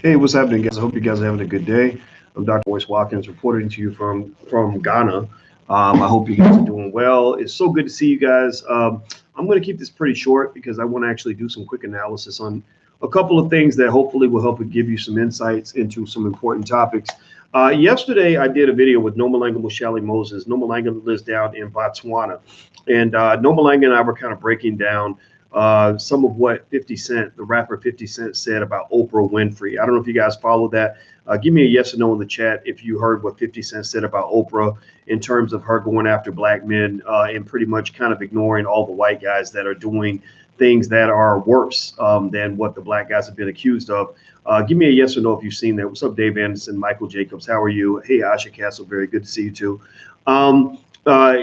Hey, what's happening, guys? I hope you guys are having a good day. I'm Dr. Boyce Watkins reporting to you from Ghana. I hope you guys are doing well. It's so good to see you guys. I'm going to keep this pretty short because I want to actually do some quick analysis on a couple of things that hopefully will help give you some insights into some important topics. Yesterday, I did a video with Nomalanga Mushali Moses. Nomalanga lives down in Botswana. And Nomalanga and I were kind of breaking down some of what 50 Cent, the rapper 50 Cent, said about Oprah Winfrey. I don't know if you guys followed that. Give me a yes or no in the chat if you heard what 50 Cent said about Oprah in terms of her going after black men and pretty much kind of ignoring all the white guys that are doing things that are worse than what the black guys have been accused of. Give me a yes or no if you've seen that. What's up, Dave Anderson, Michael Jacobs? How are you? Hey, Asha Castle, very good to see you too. Um, uh,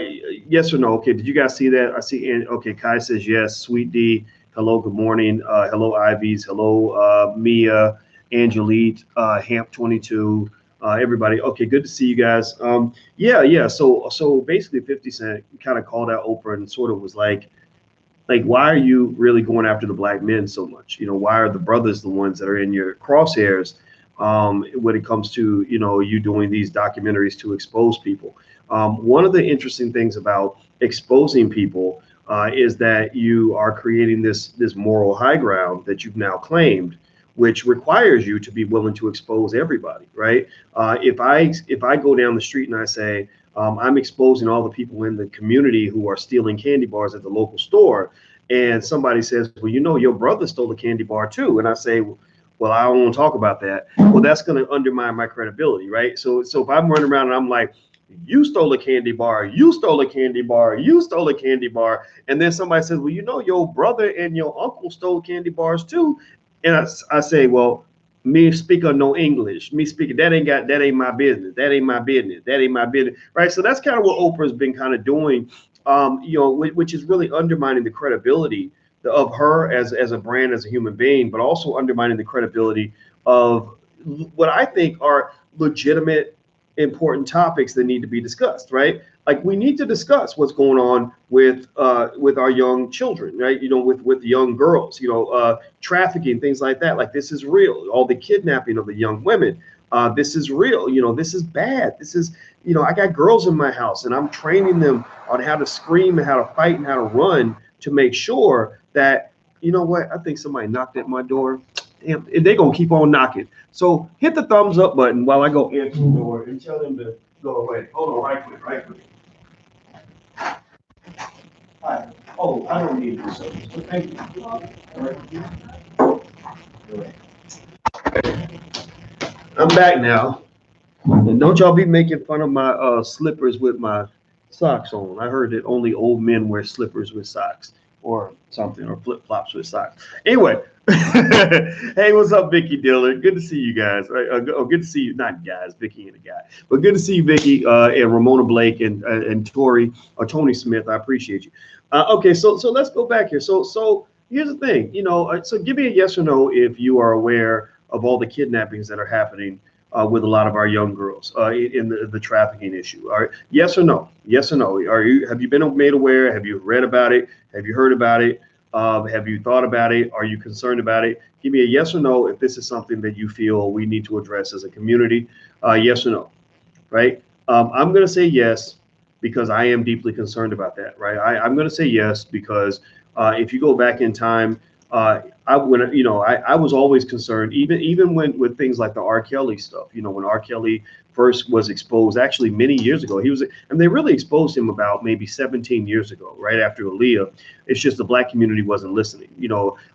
yes or no? Okay, did you guys see that? I see. Okay, Kai says yes. Sweet D, hello, good morning. Hello, Ivies. Hello, Mia, Angelique, Hamp 22. Everybody. Okay, good to see you guys. Yeah. So basically, 50 Cent kind of called out Oprah and sort of was like, why are you really going after the black men so much? Why are the brothers the ones that are in your crosshairs when it comes to, you doing these documentaries to expose people? One of the interesting things about exposing people is that you are creating this moral high ground that you've now claimed, which requires you to be willing to expose everybody, right? If I go down the street and I say, I'm exposing all the people in the community who are stealing candy bars at the local store. And somebody says, well, your brother stole a candy bar too. And I say, well, I don't want to talk about that. Well, that's going to undermine my credibility, right? So if I'm running around and I'm like, you stole a candy bar, you stole a candy bar, you stole a candy bar. And then somebody says, well, your brother and your uncle stole candy bars too. And I say, well, me speaking no English, me speaking that ain't my business. That ain't my business. That ain't my business. Right. So that's kind of what Oprah's been kind of doing, which is really undermining the credibility of her as a brand, as a human being, but also undermining the credibility of what I think are legitimate, important topics that need to be discussed. Right. Like we need to discuss what's going on with our young children, right? With young girls, trafficking, things like that. Like this is real. All the kidnapping of the young women, this is real. This is bad. This is, I got girls in my house and I'm training them on how to scream and how to fight and how to run to make sure that, what? I think somebody knocked at my door. Damn, they're gonna keep on knocking. So hit the thumbs up button while I go answer the door and tell them to go away. Hold on, right quick, right quick. Hi. Oh, I don't need this. Thank you. All right. I'm back now. And don't y'all be making fun of my slippers with my socks on. I heard that only old men wear slippers with socks or something, or flip flops with socks. Anyway, hey, what's up, Vicky Diller? Good to see you guys. Right? Good to see you, not guys, Vicky and a guy, but good to see you, Vicky, and Ramona Blake and Tori or Tony Smith. I appreciate you. Okay, so let's go back here. So here's the thing, so give me a yes or no if you are aware of all the kidnappings that are happening with a lot of our young girls in the trafficking issue. All right, yes or no? Yes or no? Have you been made aware? Have you read about it? Have you heard about it? Have you thought about it? Are you concerned about it? Give me a yes or no if this is something that you feel we need to address as a community. Yes or no? Right? I'm going to say yes because I am deeply concerned about that. Right? I'm going to say yes because if you go back in time, I was always concerned, even when with things like the R. Kelly stuff. When R. Kelly first was exposed, actually many years ago, and they really exposed him about maybe 17 years ago, right after Aaliyah. It's just the black community wasn't listening.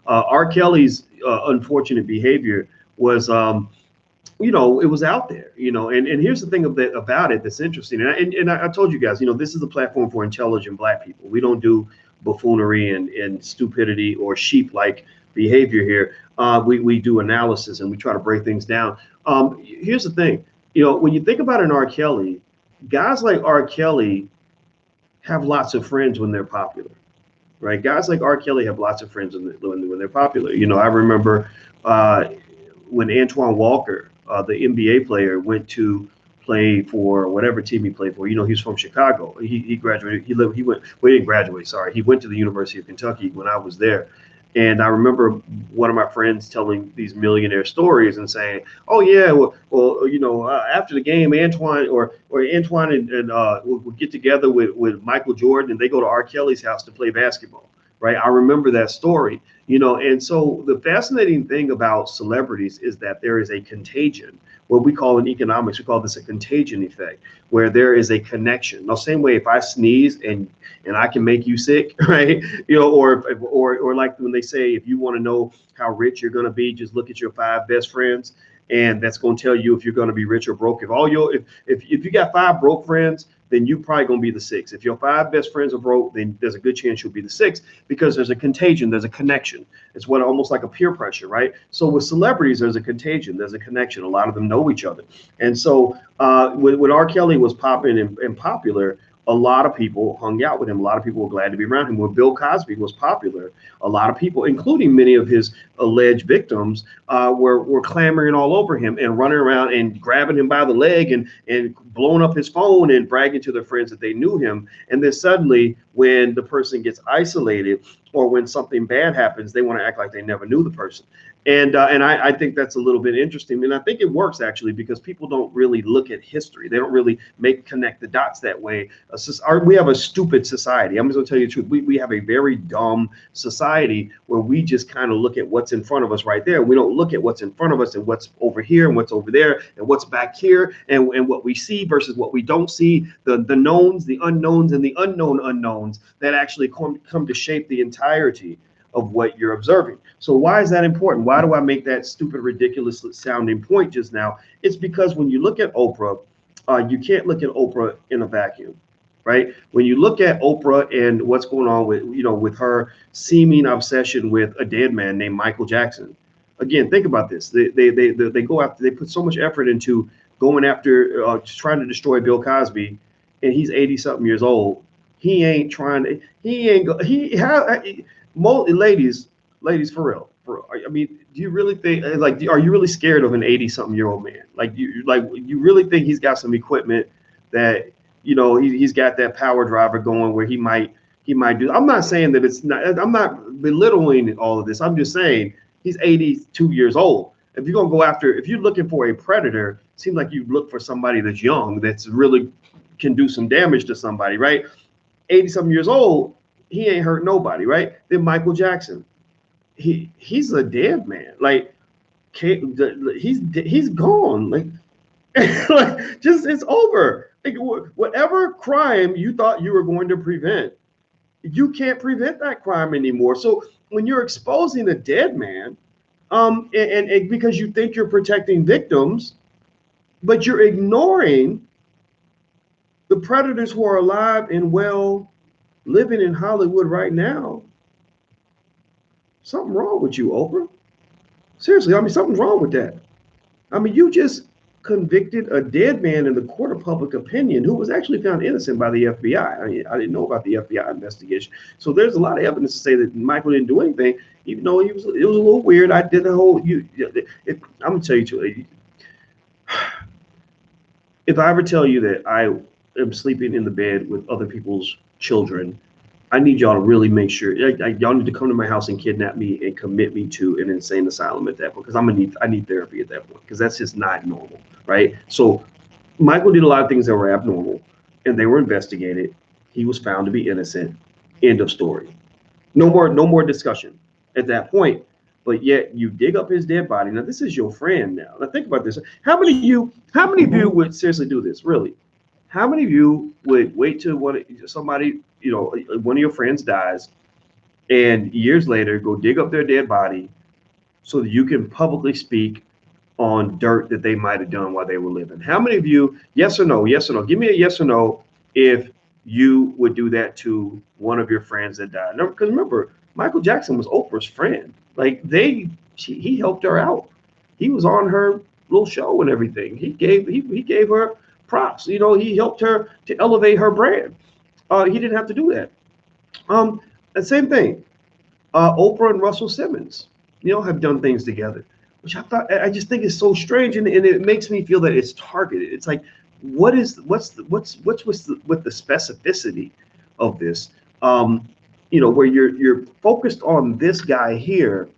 R. Kelly's unfortunate behavior was, it was out there. And here's the thing about it that's interesting. And I told you guys, this is the platform for intelligent black people. We don't do buffoonery and stupidity or sheep-like behavior here. We do analysis and we try to break things down. Here's the thing, when you think about an R. Kelly, guys like R. Kelly have lots of friends when they're popular, right? Guys like R. Kelly have lots of friends when they're popular. I remember when Antoine Walker, the NBA player, went to play for whatever team he played for. He's from Chicago. He graduated. He went. Well, he didn't graduate. Sorry, he went to the University of Kentucky when I was there. And I remember one of my friends telling these millionaire stories and saying, "Oh yeah, well after the game, Antoine and will get together with Michael Jordan, and they go to R. Kelly's house to play basketball." Right? I remember that story. And so the fascinating thing about celebrities is that there is a contagion. What we call in economics, we call this a contagion effect, where there is a connection. Now, same way, if I sneeze and I can make you sick, right? Or like when they say, if you want to know how rich you're going to be, just look at your 5 best friends, and that's going to tell you if you're going to be rich or broke. If you got 5 broke friends, then you probably going to be the 6th. If your 5 best friends are broke, then there's a good chance you'll be the 6th, because there's a contagion, there's a connection. It's what almost like a peer pressure, right? So with celebrities, there's a contagion, there's a connection. A lot of them know each other. And so when R. Kelly was popping and popular, a lot of people hung out with him. A lot of people were glad to be around him. When Bill Cosby was popular, a lot of people, including many of his alleged victims, were clamoring all over him and running around and grabbing him by the leg and blowing up his phone and bragging to their friends that they knew him. And then suddenly, when the person gets isolated or when something bad happens, they want to act like they never knew the person. And I think that's a little bit interesting. And I think it works, actually, because people don't really look at history. They don't really connect the dots that way. We have a stupid society. I'm just going to tell you the truth. We have a very dumb society where we just kind of look at what's in front of us right there. We don't look at what's in front of us and what's over here and what's over there and what's back here and what we see versus what we don't see, the knowns, the unknowns, and the unknown unknowns that actually come to shape the entirety of what you're observing. So why is that important? Why do I make that stupid, ridiculous sounding point just now? It's because when you look at Oprah, you can't look at Oprah in a vacuum, right? When you look at Oprah and what's going on with her seeming obsession with a dead man named Michael Jackson. Again, think about this. They go after, they put so much effort into going after, trying to destroy Bill Cosby, and he's 80 something years old. He ain't trying to, ladies, for real. I mean, do you really think, are you really scared of an 80-something-year-old man? You really think he's got some equipment that, he's got that power driver going where he might do? I'm not saying that it's not. I'm not belittling all of this. I'm just saying he's 82 years old. If you're gonna go after, if you're looking for a predator, it seems like you look for somebody that's young, that's really can do some damage to somebody, right? 80-something years old. He ain't hurt nobody, right? Then Michael Jackson, he's a dead man. He's gone. Just it's over. Whatever crime you thought you were going to prevent, you can't prevent that crime anymore. So when you're exposing a dead man, and because you think you're protecting victims, but you're ignoring the predators who are alive and well, living in Hollywood right now, something wrong with you, Oprah. Seriously, I mean, something's wrong with that. I mean, you just convicted a dead man in the court of public opinion who was actually found innocent by the FBI. I mean, I didn't know about the FBI investigation. So there's a lot of evidence to say that Michael didn't do anything, even though it was a little weird. I did the whole, I'm going to tell you too, if I ever tell you that I am sleeping in the bed with other people's children, I need y'all to really make sure y'all need to come to my house and kidnap me and commit me to an insane asylum at that point, because I need therapy at that point, because that's just not normal, right? So Michael did a lot of things that were abnormal, and they were investigated. He was found to be innocent. End of story. No more discussion at that point. But yet you dig up his dead body. Now this is your friend. Now think about this. How many of you would seriously do this? Really? How many of you would wait till somebody, one of your friends dies, and years later go dig up their dead body so that you can publicly speak on dirt that they might have done while they were living? How many of you, yes or no? Yes or no? Give me a yes or no if you would do that to one of your friends that died. Because remember, Michael Jackson was Oprah's friend. He helped her out. He was on her little show and everything. He gave her props. He helped her to elevate her brand. He didn't have to do that. The same thing. Oprah and Russell Simmons, have done things together, which I just think is so strange, and it makes me feel that it's targeted. It's like, what's with the specificity of this? where you're focused on this guy here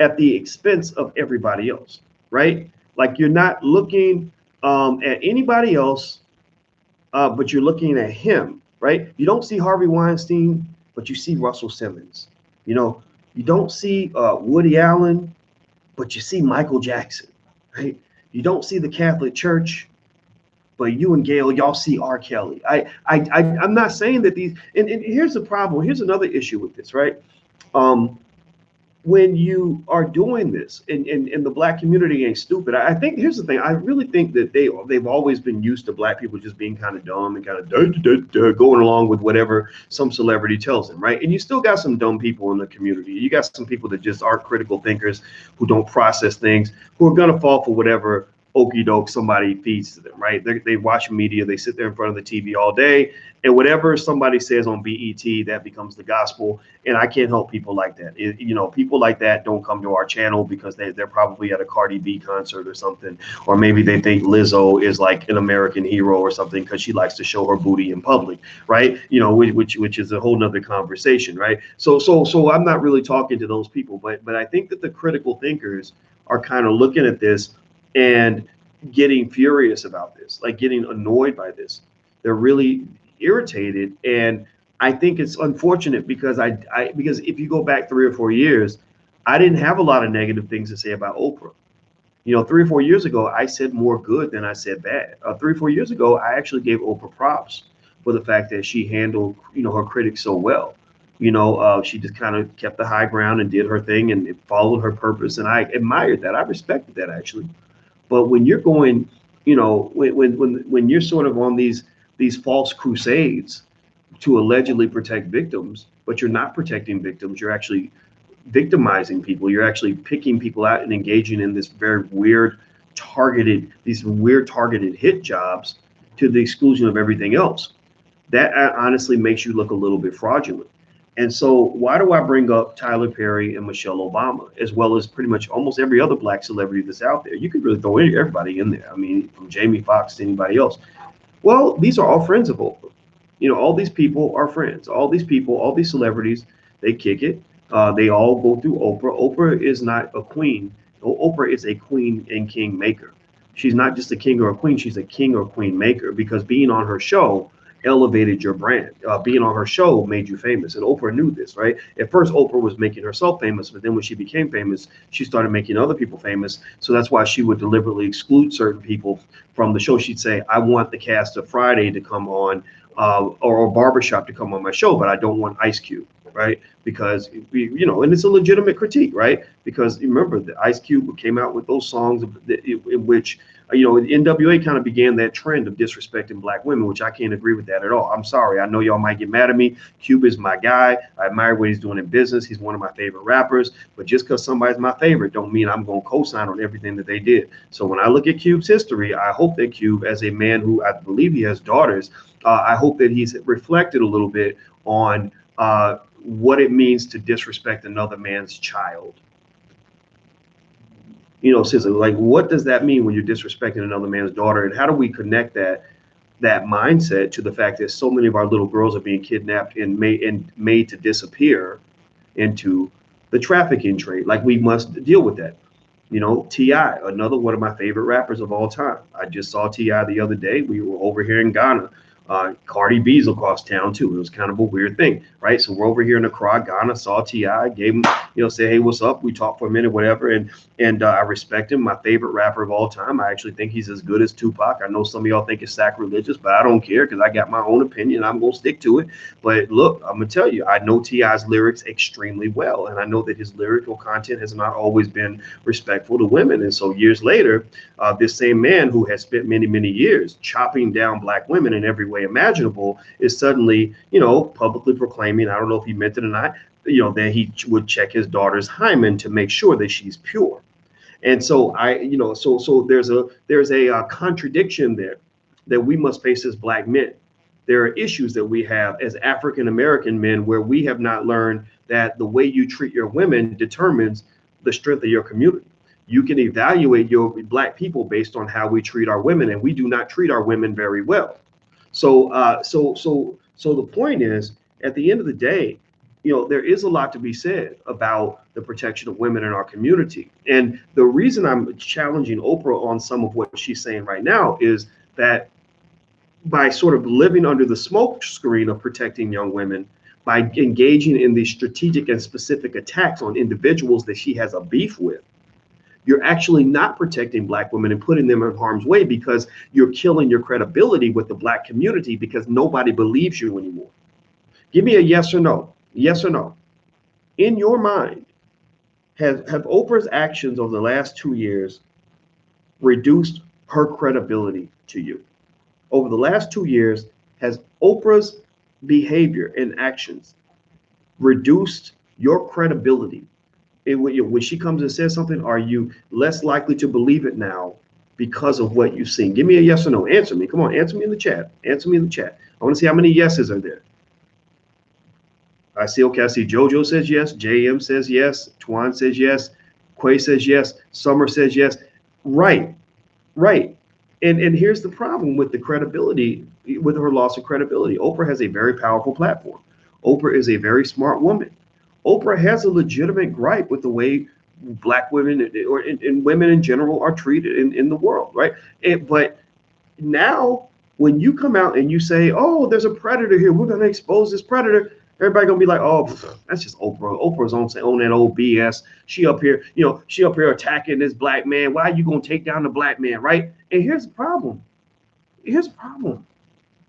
at the expense of everybody else, right? Like you're not looking at anybody else, but you're looking at him, right? You don't see Harvey Weinstein, but you see Russell Simmons. You know, you don't see Woody Allen, but you see Michael Jackson, right? You don't see the Catholic Church, but you and Gail, y'all see R. Kelly. I'm not saying that these, and here's the problem. Here's another issue with this, right? Um, when you are doing this and the black community ain't stupid. I think here's the thing. I really think that they've always been used to black people just being kind of dumb and kind of going along with whatever some celebrity tells them, right? And you still got some dumb people in the community. You got some people that just aren't critical thinkers, who don't process things, who are gonna fall for whatever okey doke somebody feeds to them, right? They watch media, they sit there in front of the TV all day, and whatever somebody says on BET, that becomes the gospel. And I can't help people like that. People like that don't come to our channel because they're probably at a Cardi B concert or something, or maybe they think Lizzo is like an American hero or something because she likes to show her booty in public, right? Which is a whole nother conversation, right? So I'm not really talking to those people, but I think that the critical thinkers are kind of looking at this and getting furious about this, like getting annoyed by this. They're really irritated, and I think it's unfortunate because because if you go back 3 or 4 years, I didn't have a lot of negative things to say about Oprah. 3 or 4 years ago, I said more good than I said bad. 3 or 4 years ago, I actually gave Oprah props for the fact that she handled her critics so well. She just kind of kept the high ground and did her thing and it followed her purpose, and I admired that. I respected that actually. But when you're going, when you're sort of on these false crusades to allegedly protect victims, but you're not protecting victims, you're actually victimizing people. You're actually picking people out and engaging in this very weird targeted hit jobs to the exclusion of everything else. That honestly makes you look a little bit fraudulent. And so why do I bring up Tyler Perry and Michelle Obama, as well as pretty much almost every other black celebrity that's out there? You could really throw everybody in there. I mean, from Jamie Foxx to anybody else. Well, these are all friends of Oprah. All these people are friends. All these people, all these celebrities, they kick it. They all go through Oprah. Oprah is not a queen. Oprah is a queen and king maker. She's not just a king or a queen. She's a king or queen maker, because being on her show elevated your brand. Being on her show made you famous, and Oprah knew this, right? At first, Oprah was making herself famous, but then when she became famous, she started making other people famous. So that's why she would deliberately exclude certain people from the show. She'd say, "I want the cast of Friday to come on, or Barbershop to come on my show, but I don't want Ice Cube." Right? Because and it's a legitimate critique, right? Because remember, the Ice Cube came out with those songs in which NWA kind of began that trend of disrespecting black women, which I can't agree with that at all. I'm sorry. I know y'all might get mad at me. Cube is my guy. I admire what he's doing in business. He's one of my favorite rappers. But just because somebody's my favorite don't mean I'm going to co-sign on everything that they did. So when I look at Cube's history, I hope that Cube, as a man who I believe he has daughters, I hope that he's reflected a little bit on what it means to disrespect another man's child. Sister, like, what does that mean when you're disrespecting another man's daughter? And how do we connect that mindset to the fact that so many of our little girls are being kidnapped and made to disappear into the trafficking trade? Like, we must deal with that. T.I., another one of my favorite rappers of all time. I just saw T.I. the other day. We were over here in Ghana. Cardi B's across town too. It was kind of a weird thing, right? So we're over here in Accra, Ghana, saw T.I., gave him, say, hey, what's up? We talked for a minute, whatever. And I respect him, my favorite rapper of all time. I actually think he's as good as Tupac. I know some of y'all think it's sacrilegious, but I don't care because I got my own opinion. I'm going to stick to it. But look, I'm going to tell you, I know T.I.'s lyrics extremely well. And I know that his lyrical content has not always been respectful to women. And so years later, this same man who has spent many, many years chopping down black women in every way imaginable is suddenly, publicly proclaiming, I don't know if he meant it or not, that he would check his daughter's hymen to make sure that she's pure. And so so there's a contradiction there that we must face as black men. There are issues that we have as African American men where we have not learned that the way you treat your women determines the strength of your community. You can evaluate your black people based on how we treat our women, and we do not treat our women very well. So the point is, at the end of the day, there is a lot to be said about the protection of women in our community. And the reason I'm challenging Oprah on some of what she's saying right now is that by sort of living under the smoke screen of protecting young women, by engaging in these strategic and specific attacks on individuals that she has a beef with, you're actually not protecting Black women and putting them in harm's way, because you're killing your credibility with the Black community, because nobody believes you anymore. Give me a yes or no. Yes or no. In your mind, have Oprah's actions over the last 2 years reduced her credibility to you? Over the last 2 years, has Oprah's behavior and actions reduced your credibility? When she comes and says something, are you less likely to believe it now because of what you've seen? Give me a yes or no. Answer me. Come on, answer me in the chat. Answer me in the chat. I want to see how many yeses are there. I see JoJo says yes. JM says yes. Twan says yes. Quay says yes. Summer says yes. Right. And here's the problem with the credibility, with her loss of credibility. Oprah has a very powerful platform. Oprah is a very smart woman. Oprah has a legitimate gripe with the way Black women and women in general are treated in the world, right? But now, when you come out and you say, "Oh, there's a predator here. We're going to expose this predator," everybody gonna be like, "Oh, that's just Oprah. Oprah's on that old BS. She up here, attacking this Black man. Why are you gonna take down the Black man, right?" And here's the problem.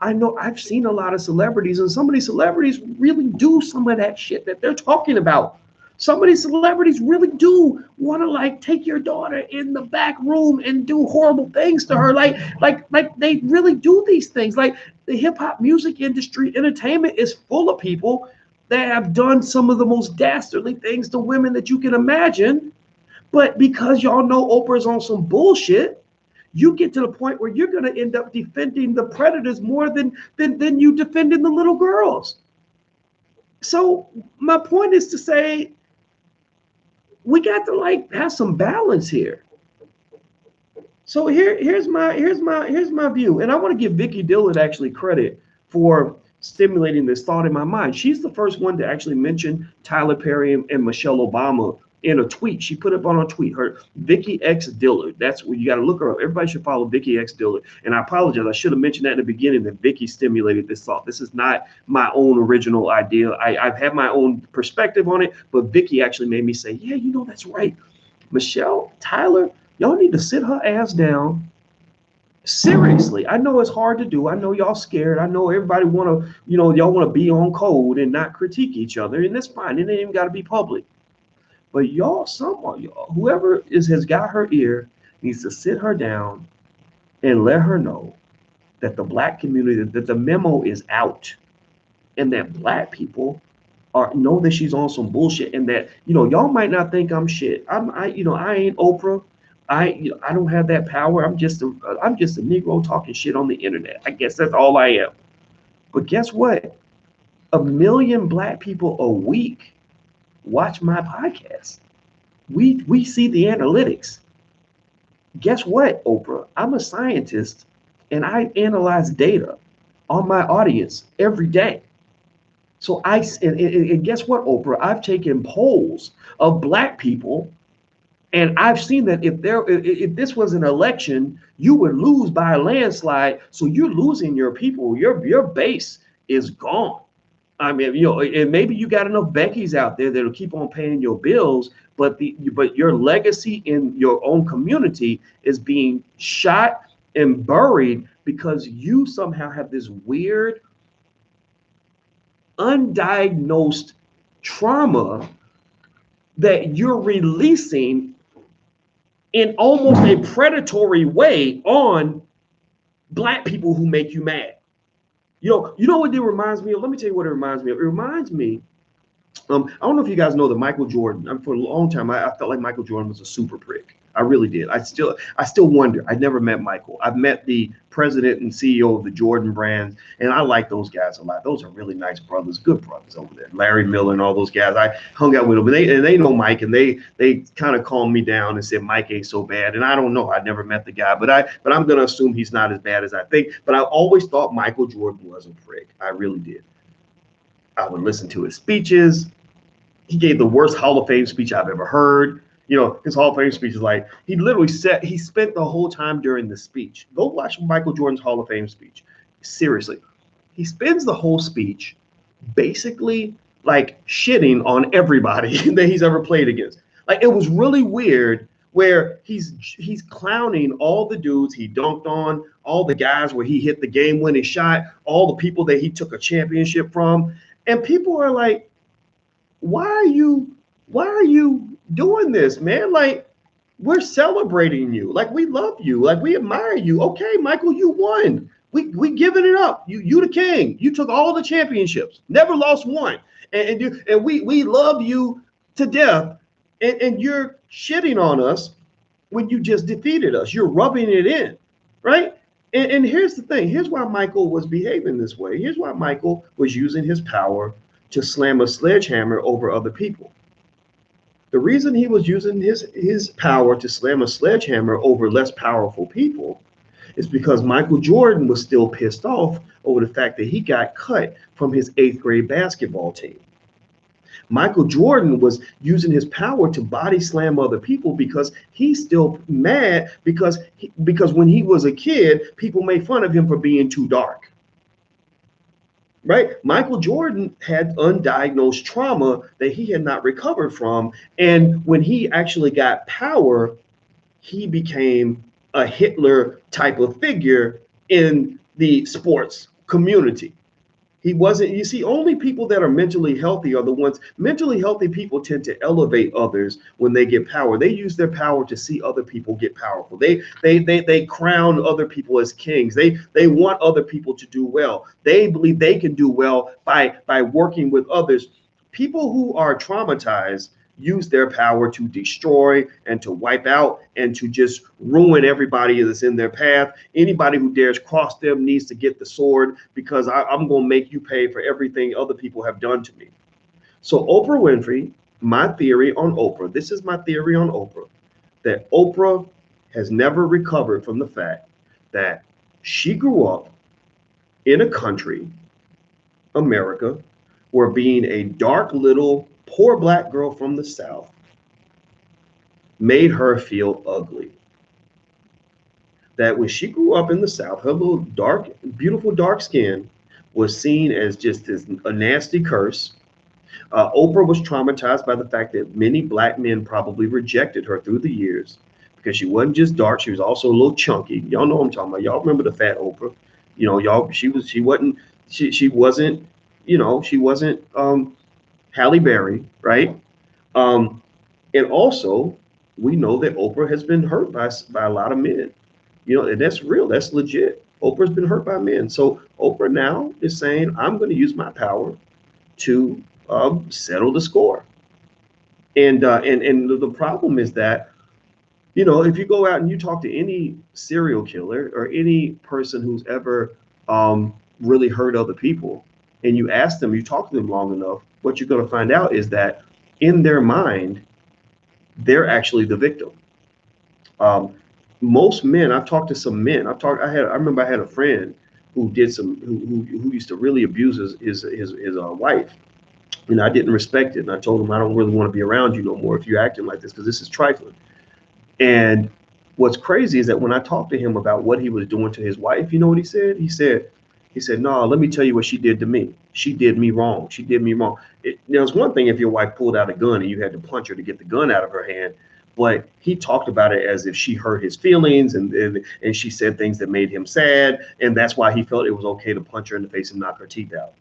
I know I've seen a lot of celebrities, and some of these celebrities really do some of that shit that they're talking about. Some of these celebrities really do want to take your daughter in the back room and do horrible things to her. Like they really do these things. Like, the hip hop music industry, entertainment is full of people that have done some of the most dastardly things to women that you can imagine. But because y'all know Oprah's on some bullshit, you get to the point where you're going to end up defending the predators more than you defending the little girls. So my point is to say, we got to have some balance here. So here's my view, and I want to give Vicky Dillard actually credit for stimulating this thought in my mind. She's the first one to actually mention Tyler Perry and Michelle Obama in a tweet. She put up on a tweet, her Vicky X Dillard. That's what you got to look her up. Everybody should follow Vicky X Dillard. And I apologize, I should have mentioned that in the beginning, that Vicky stimulated this thought. This is not my own original idea. I've had my own perspective on it, but Vicky actually made me say, yeah, that's right. Michelle, Tyler, y'all need to sit her ass down. Seriously, I know it's hard to do. I know y'all scared. I know everybody want to, y'all want to be on code and not critique each other, and that's fine. It ain't even got to be public. But whoever has got her ear needs to sit her down and let her know that the Black community, that the memo is out, and that Black people know that she's on some bullshit, and that y'all might not think I'm shit. I ain't Oprah. I don't have that power. I'm just a Negro talking shit on the internet. I guess that's all I am. But guess what? 1 million Black people a week watch my podcast. We see the analytics. Guess what, Oprah? I'm a scientist, and I analyze data on my audience every day. So and guess what, Oprah? I've taken polls of Black people, and I've seen that if this was an election, you would lose by a landslide. So you're losing your people. Your base is gone. I mean, and maybe you got enough Beckys out there that'll keep on paying your bills, but your legacy in your own community is being shot and buried because you somehow have this weird, undiagnosed trauma that you're releasing in almost a predatory way on Black people who make you mad. You know what it reminds me of? Let me tell you what it reminds me of. It reminds me, I don't know if you guys know that Michael Jordan, for a long time, I felt like Michael Jordan was a super prick. I really did. I still wonder. I never met Michael. I've met the president and CEO of the Jordan brand, and I like those guys a lot. Those are really nice brothers, good brothers over there. Larry Miller and all those guys. I hung out with them, and they know Mike, and they kind of calmed me down and said Mike ain't so bad. And I don't know. I never met the guy, but I'm gonna assume he's not as bad as I think. But I always thought Michael Jordan was a prick. I really did. I would listen to his speeches. He gave the worst Hall of Fame speech I've ever heard. You know, his Hall of Fame speech is like, he literally said, he spent the whole time during the speech. Go watch Michael Jordan's Hall of Fame speech. Seriously. He spends the whole speech basically like shitting on everybody that he's ever played against. Like, it was really weird where he's clowning all the dudes he dunked on, all the guys where he hit the game-winning shot, all the people that he took a championship from. And people are like, why are you doing this, man? Like, we're celebrating you. Like, we love you. Like, we admire you. Okay, Michael, you won. We giving it up. You the king. You took all the championships, never lost one. And we love you to death. And you're shitting on us when you just defeated us. You're rubbing it in, right? And here's the thing. Here's why Michael was behaving this way. Here's why Michael was using his power to slam a sledgehammer over other people. The reason he was using his power to slam a sledgehammer over less powerful people is because Michael Jordan was still pissed off over the fact that he got cut from his 8th grade basketball team. Michael Jordan was using his power to body slam other people because he's still mad because when he was a kid, people made fun of him for being too dark. Right? Michael Jordan had undiagnosed trauma that he had not recovered from. And when he actually got power, he became a Hitler type of figure in the sports community. He wasn't, you see, only people that are mentally healthy are the ones, mentally healthy people tend to elevate others when they get power. They use their power to see other people get powerful. They crown other people as kings. They want other people to do well. They believe they can do well by working with others. People who are traumatized use their power to destroy and to wipe out and to just ruin everybody that's in their path. Anybody who dares cross them needs to get the sword because I'm going to make you pay for everything other people have done to me. So Oprah Winfrey, my theory on Oprah, this is my theory on Oprah, that Oprah has never recovered from the fact that she grew up in a country, America, where being a dark little poor black girl from the South made her feel ugly. That when she grew up in the South, her little dark, beautiful dark skin was seen as just a nasty curse. Oprah was traumatized by the fact that many black men probably rejected her through the years because she wasn't just dark, she was also a little chunky. Y'all know what I'm talking about. Y'all remember the fat Oprah? You know, y'all, she wasn't Halle Berry, right? And also, we know that Oprah has been hurt by a lot of men. You know, and that's real. That's legit. Oprah's been hurt by men. So Oprah now is saying, I'm going to use my power to settle the score. And the problem is that, you know, if you go out and you talk to any serial killer or any person who's ever really hurt other people, and you ask them, you talk to them long enough, what you're going to find out is that in their mind, they're actually the victim. Most men, I've talked to some men. I remember I had a friend who used to really abuse his wife, and I didn't respect it. And I told him, I don't really want to be around you no more if you're acting like this, because this is trifling. And what's crazy is that when I talked to him about what he was doing to his wife, you know what he said? He said, no, let me tell you what she did to me. She did me wrong. She did me wrong. It's one thing if your wife pulled out a gun and you had to punch her to get the gun out of her hand, but he talked about it as if she hurt his feelings and she said things that made him sad. And that's why he felt it was okay to punch her in the face and knock her teeth out,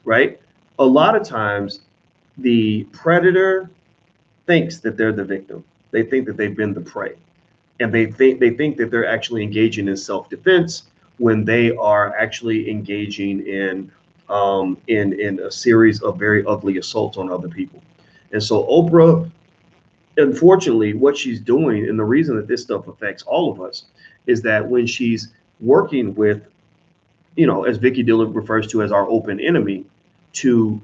right? A lot of times the predator thinks that they're the victim. They think that they've been the prey. And they think that they're actually engaging in self-defense when they are actually engaging in a series of very ugly assaults on other people. And so Oprah, unfortunately, what she's doing, and the reason that this stuff affects all of us, is that when she's working with, you know, as Vicky Dillon refers to as our open enemy, to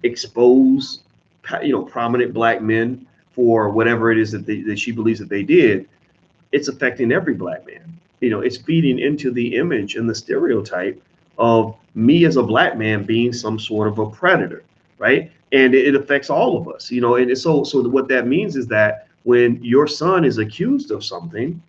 expose, you know, prominent black men for whatever it is that she believes that they did, it's affecting every black man. You know, it's feeding into the image and the stereotype of me as a black man being some sort of a predator. right? And it affects all of us, and so what that means is that when your son is accused of something,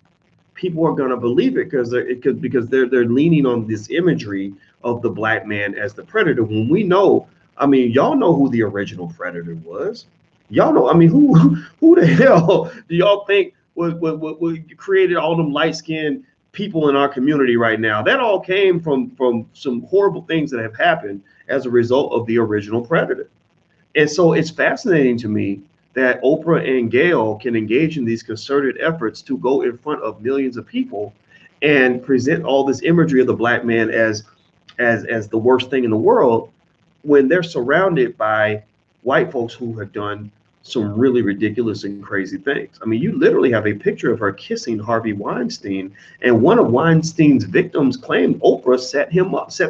people are going to believe it because they're leaning on this imagery of the black man as the predator. When we know, I mean, y'all know who the original predator was. Y'all know, I mean, who the hell do y'all think was created all them light skinned people in our community right now? That all came from some horrible things that have happened as a result of the original predator. And so it's fascinating to me that Oprah and Gayle can engage in these concerted efforts to go in front of millions of people and present all this imagery of the black man as the worst thing in the world, when they're surrounded by white folks who have done some really ridiculous and crazy things. I mean, you literally have a picture of her kissing Harvey Weinstein, and one of Weinstein's victims claimed Oprah set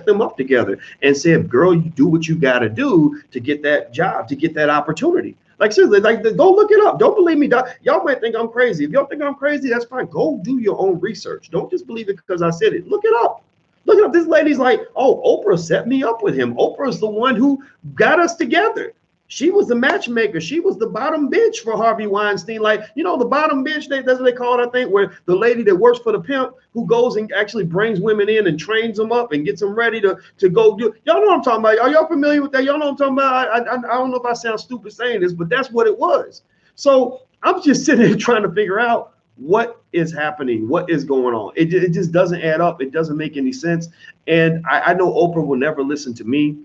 them up together and said, girl, you do what you got to do to get that job, to get that opportunity. Like, seriously, like, go look it up. Don't believe me. Y'all might think I'm crazy. If y'all think I'm crazy, that's fine. Go do your own research. Don't just believe it because I said it. Look it up. Look it up. This lady's like, oh, Oprah set me up with him. Oprah's the one who got us together. She was the matchmaker. She was the bottom bitch for Harvey Weinstein. Like, the bottom bitch, that's what they call it, I think, where the lady that works for the pimp who goes and actually brings women in and trains them up and gets them ready to go do. Y'all know what I'm talking about. Are y'all familiar with that? Y'all know what I'm talking about? I don't know if I sound stupid saying this, but that's what it was. So I'm just sitting there trying to figure out what is happening, what is going on. It just doesn't add up. It doesn't make any sense. And I know Oprah will never listen to me.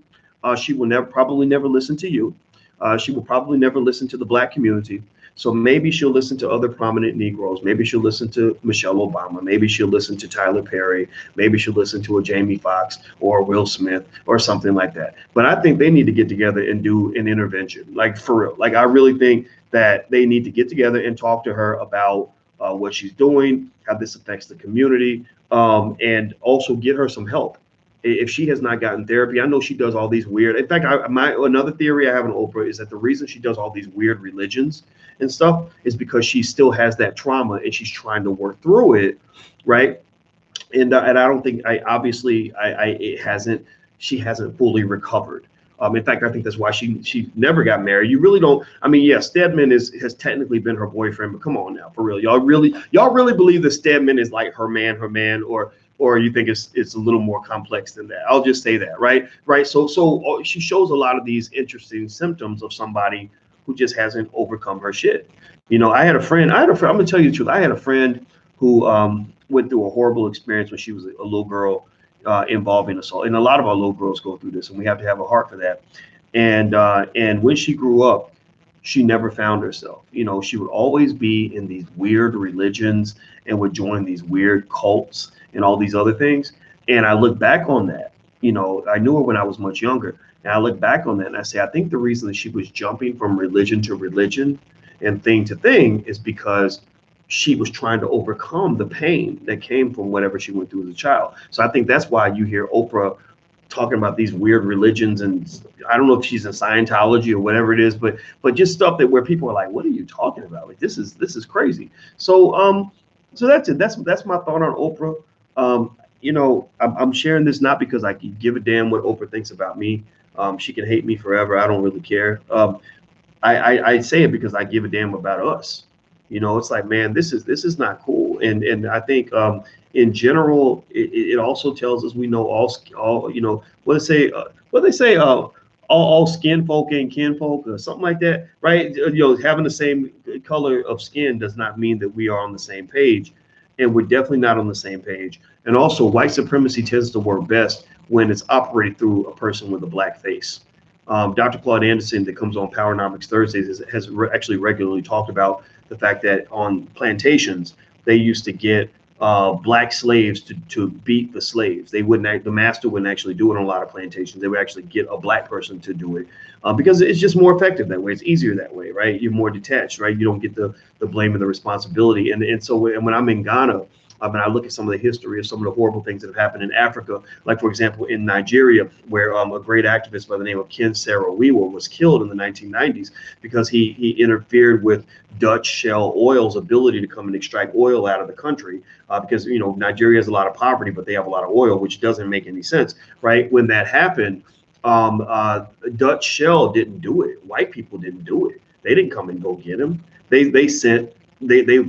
She will probably never listen to you. She will probably never listen to the black community. So maybe she'll listen to other prominent Negroes. Maybe she'll listen to Michelle Obama. Maybe she'll listen to Tyler Perry. Maybe she'll listen to a Jamie Foxx or a Will Smith or something like that. But I think they need to get together and do an intervention, like for real. Like, I really think that they need to get together and talk to her about what she's doing, how this affects the community, and also get her some help. If she has not gotten therapy, I know she does all these weird. In fact, another theory I have on Oprah is that the reason she does all these weird religions and stuff is because she still has that trauma and she's trying to work through it, right? And I don't think she hasn't fully recovered. In fact, I think that's why she never got married. You really don't. I mean, yeah, Stedman has technically been her boyfriend, but come on now, for real, y'all really believe that Stedman is like her man, or you think it's a little more complex than that? I'll just say that, right? So she shows a lot of these interesting symptoms of somebody who just hasn't overcome her shit. I had a friend. I'm gonna tell you the truth. I had a friend who went through a horrible experience when she was a little girl. Involving assault, and a lot of our little girls go through this, and we have to have a heart for that. And when she grew up, she never found herself. She would always be in these weird religions and would join these weird cults and all these other things. And I look back on that. I knew her when I was much younger, and I look back on that and I say, I think the reason that she was jumping from religion to religion and thing to thing is because she was trying to overcome the pain that came from whatever she went through as a child. So I think that's why you hear Oprah talking about these weird religions, and I don't know if she's in Scientology or whatever it is, but just stuff that where people are like, what are you talking about? Like, this is crazy. So that's it. That's my thought on Oprah. I'm sharing this not because I can give a damn what Oprah thinks about me. She can hate me forever. I don't really care. I say it because I give a damn about us. It's like, man, this is not cool. And I think in general, it also tells us we know all what they say all skin folk and kin folk or something like that, right? Having the same color of skin does not mean that we are on the same page, and we're definitely not on the same page. And also, white supremacy tends to work best when it's operated through a person with a black face. Dr. Claude Anderson, that comes on Powernomics Thursdays, has actually regularly talked about the fact that on plantations, they used to get black slaves to beat the slaves. The master wouldn't actually do it on a lot of plantations. They would actually get a black person to do it because it's just more effective that way. It's easier that way, right? You're more detached, right? You don't get the blame and the responsibility. And so when I'm in Ghana, and I look at some of the history of some of the horrible things that have happened in Africa, like, for example, in Nigeria, where a great activist by the name of Ken Saro-Wiwa was killed in the 1990s because he interfered with Dutch Shell Oil's ability to come and extract oil out of the country because, Nigeria has a lot of poverty, but they have a lot of oil, which doesn't make any sense, right? When that happened, Dutch Shell didn't do it. White people didn't do it. They didn't come and go get him. They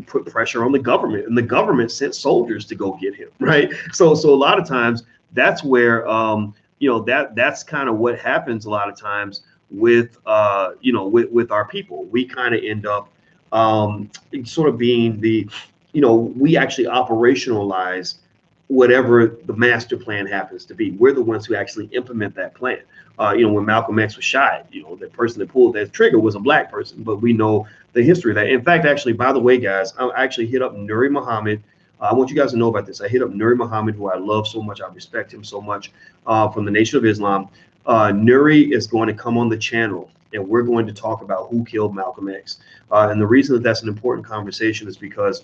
put pressure on the government, and the government sent soldiers to go get him. Right. So a lot of times that's where that's kind of what happens a lot of times with with our people. We kind of end up sort of being we actually operationalize whatever the master plan happens to be. We're the ones who actually implement that plan. When Malcolm X was shot, the person that pulled that trigger was a black person, but we know the history of that. In fact, actually, by the way, guys, I actually hit up Nuri Muhammad. I want you guys to know about this. I hit up Nuri Muhammad, who I love so much. I respect him so much, from the Nation of Islam. Nuri is going to come on the channel, and we're going to talk about who killed Malcolm X. And the reason that that's an important conversation is because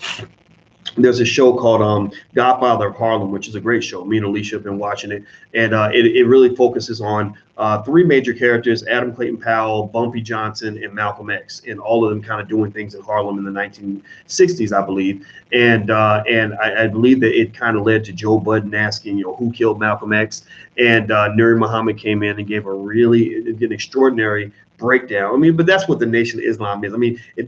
there's a show called Godfather of Harlem, which is a great show. Me and Alicia have been watching it, and it really focuses on three major characters: Adam Clayton Powell, Bumpy Johnson, and Malcolm X, and all of them kind of doing things in Harlem in the 1960s, I believe. And I believe that it kind of led to Joe Budden asking, who killed Malcolm X, and Nuri Muhammad came in and gave an extraordinary breakdown. I mean, but that's what the Nation of Islam is. I mean, if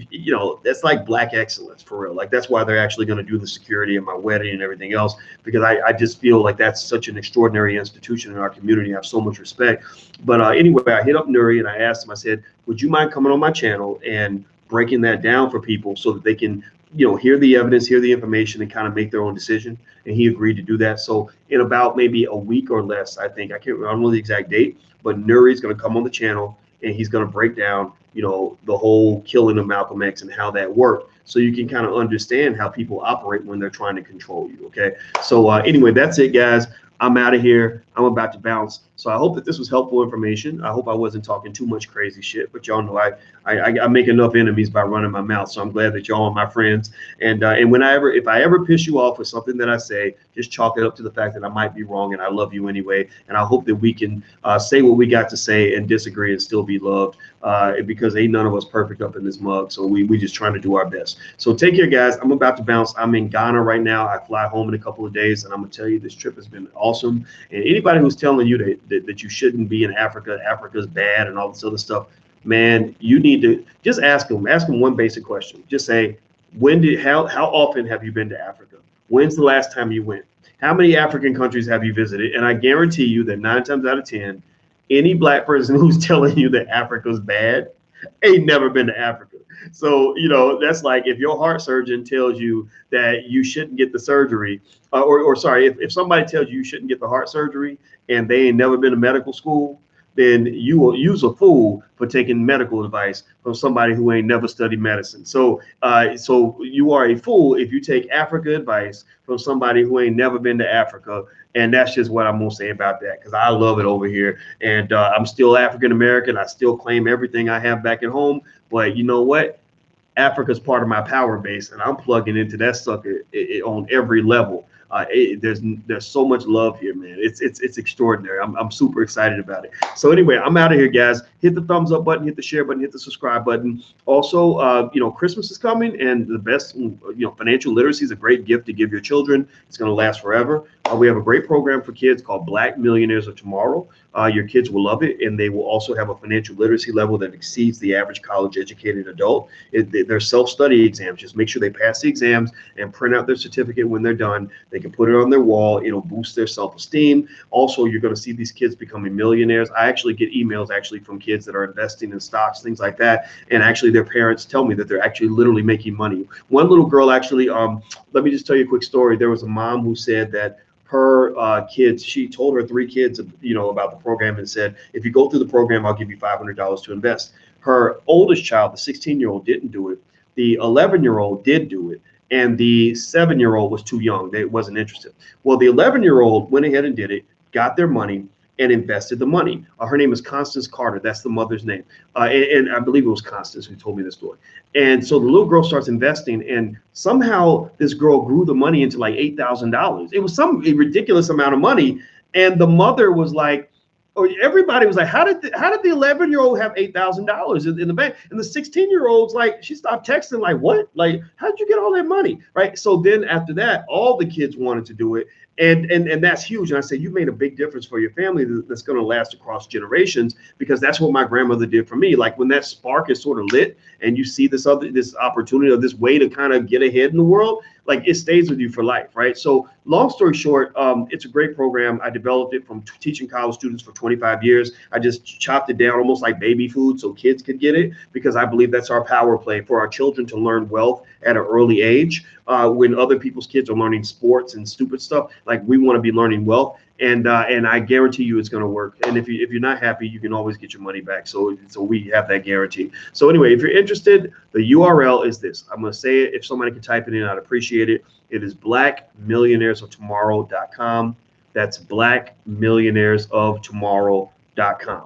that's like black excellence for real. Like that's why they're actually going to do the security of my wedding and everything else, because I just feel like that's such an extraordinary institution in our community. I have so much respect. But anyway, I hit up Nuri and I asked him, I said, would you mind coming on my channel and breaking that down for people so that they can hear the evidence, hear the information, and kind of make their own decision? And he agreed to do that. So in about maybe a week or less, I don't know the exact date, but Nuri's going to come on the channel and he's going to break down, the whole killing of Malcolm X and how that worked, so you can kind of understand how people operate when they're trying to control you. Okay. So anyway, that's it, guys. I'm out of here. I'm about to bounce. So I hope that this was helpful information. I hope I wasn't talking too much crazy shit, but y'all know I make enough enemies by running my mouth. So I'm glad that y'all are my friends. And if I ever piss you off with something that I say, just chalk it up to the fact that I might be wrong, and I love you anyway. And I hope that we can say what we got to say and disagree and still be loved, because ain't none of us perfect up in this mug. So we just trying to do our best. So take care, guys. I'm about to bounce. I'm in Ghana right now. I fly home in a couple of days, and I'm gonna tell you, this trip has been awesome. And anybody who's telling you that you shouldn't be in Africa, Africa's bad and all this other stuff, man, you need to just ask them one basic question. Just say, how often have you been to Africa? When's the last time you went? How many African countries have you visited? And I guarantee you that 9 times out of 10, any black person who's telling you that Africa's bad ain't never been to Africa. So, that's like if your heart surgeon tells you that you shouldn't get the surgery, or sorry, if somebody tells you shouldn't get the heart surgery and they ain't never been to medical school, then you will use a fool for taking medical advice from somebody who ain't never studied medicine. So you are a fool if you take Africa advice from somebody who ain't never been to Africa. And that's just what I'm gonna say about that, because I love it over here, and I'm still African American. I still claim everything I have back at home. But you know what? Africa's part of my power base, and I'm plugging into that sucker on every level. There's so much love here, man. It's extraordinary. I'm super excited about it. So anyway, I'm out of here, guys. Hit the thumbs up button, hit the share button, hit the subscribe button. Also, Christmas is coming, and the best, financial literacy is a great gift to give your children. It's going to last forever. We have a great program for kids called Black Millionaires of Tomorrow. Your kids will love it, and they will also have a financial literacy level that exceeds the average college-educated adult. They're self-study exams. Just make sure they pass the exams and print out their certificate when they're done. They can put it on their wall. It'll boost their self-esteem. Also, you're going to see these kids becoming millionaires. I actually get emails from kids that are investing in stocks, things like that, and actually their parents tell me that they're actually literally making money. One little girl actually, let me just tell you a quick story. There was a mom who said that her kids, she told her 3 kids, about the program, and said, if you go through the program, I'll give you $500 to invest. Her oldest child, the 16-year-old, didn't do it. The 11-year-old did do it. And the 7-year-old was too young. They wasn't interested. Well, the 11-year-old went ahead and did it, got their money, and invested the money. Her name is Constance Carter. That's the mother's name. And I believe it was Constance who told me this story. And so the little girl starts investing, and somehow this girl grew the money into like $8,000. It was some ridiculous amount of money. And the mother was like, or everybody was like, how did the 11-year-old have $8,000 in the bank? And the 16-year-old's like, she stopped texting, like, what? Like, how did you get all that money? Right. So then after that, all the kids wanted to do it. And that's huge. And I say, you made a big difference for your family that's going to last across generations, because that's what my grandmother did for me. Like when that spark is sort of lit and you see this opportunity or this way to kind of get ahead in the world, like it stays with you for life, right? So long story short, it's a great program. I developed it from teaching college students for 25 years. I just chopped it down almost like baby food so kids could get it, because I believe that's our power play for our children to learn wealth at an early age. When other people's kids are learning sports and stupid stuff, like we want to be learning wealth. And I guarantee you it's going to work. And if you're not happy, you can always get your money back. So we have that guarantee. So anyway, if you're interested, the URL is this. I'm going to say it. If somebody can type it in, I'd appreciate it. It is blackmillionairesoftomorrow.com. That's blackmillionairesoftomorrow.com.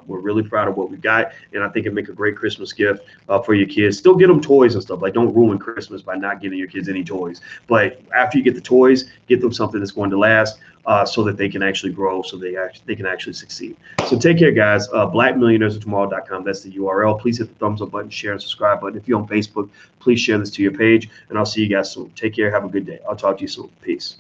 We're really proud of what we got, and I think it make a great Christmas gift for your kids. Still get them toys and stuff. Like, don't ruin Christmas by not giving your kids any toys. But after you get the toys, get them something that's going to last, so that they can actually grow, so they can actually succeed. So take care, guys. Blackmillionairesoftomorrow.com. That's the URL. Please hit the thumbs up button, share, and subscribe button. If you're on Facebook, please share this to your page, and I'll see you guys soon. Take care. Have a good day. I'll talk to you soon. Peace.